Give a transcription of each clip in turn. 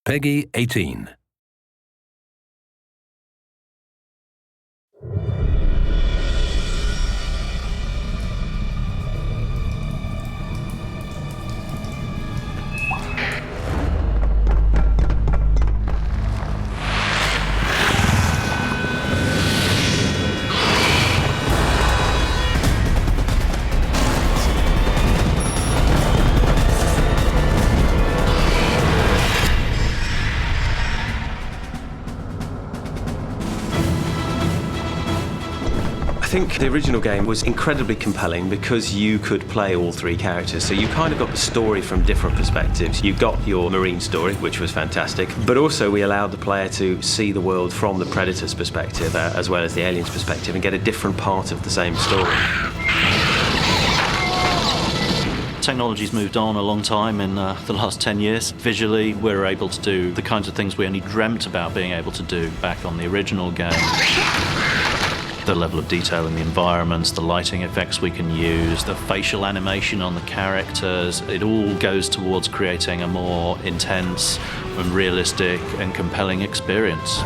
PEGI 18. I think the original game was incredibly compelling because you could play all three characters, so you kind of got the story from different perspectives. You got your Marine story, which was fantastic, but also we allowed the player to see the world from the Predator's perspective as well as the Alien's perspective and get a different part of the same story. Technology's moved on a long time in the last 10 years. Visually, we're able to do the kinds of things we only dreamt about being able to do back on the original game. The level of detail in the environments, the lighting effects we can use, the facial animation on the characters, it all goes towards creating a more intense and realistic and compelling experience.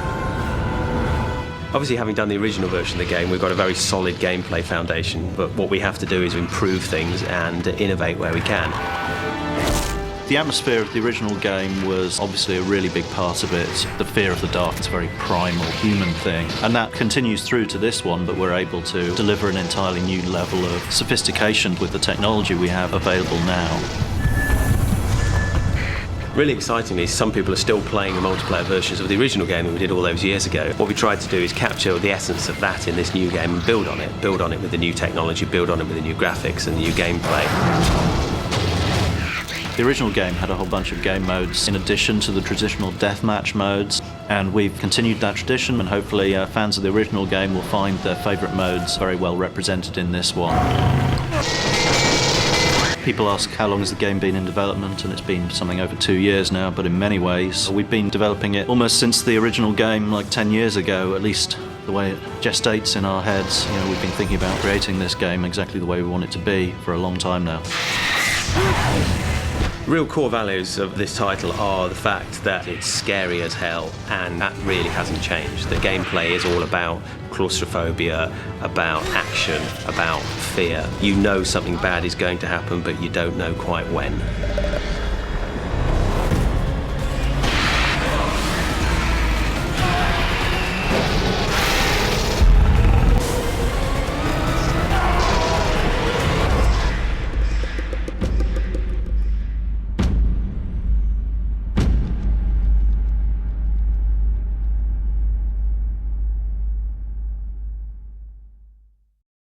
Obviously, having done the original version of the game, we've got a very solid gameplay foundation, but what we have to do is improve things and innovate where we can. The atmosphere of the original game was obviously a really big part of it. The fear of the dark is a very primal human thing, and that continues through to this one, but we're able to deliver an entirely new level of sophistication with the technology we have available now. Really excitingly, some people are still playing the multiplayer versions of the original game that we did all those years ago. What we tried to do is capture the essence of that in this new game and build on it with the new technology, build on it with the new graphics and the new gameplay. The original game had a whole bunch of game modes in addition to the traditional deathmatch modes, and we've continued that tradition, and hopefully fans of the original game will find their favourite modes very well represented in this one. People ask how long has the game been in development, and it's been something over 2 years now, but in many ways we've been developing it almost since the original game, like 10 years ago, at least the way it gestates in our heads. You know, we've been thinking about creating this game exactly the way we want it to be for a long time now. Real core values of this title are the fact that it's scary as hell, and that really hasn't changed. The gameplay is all about claustrophobia, about action, about fear. You know something bad is going to happen, but you don't know quite when.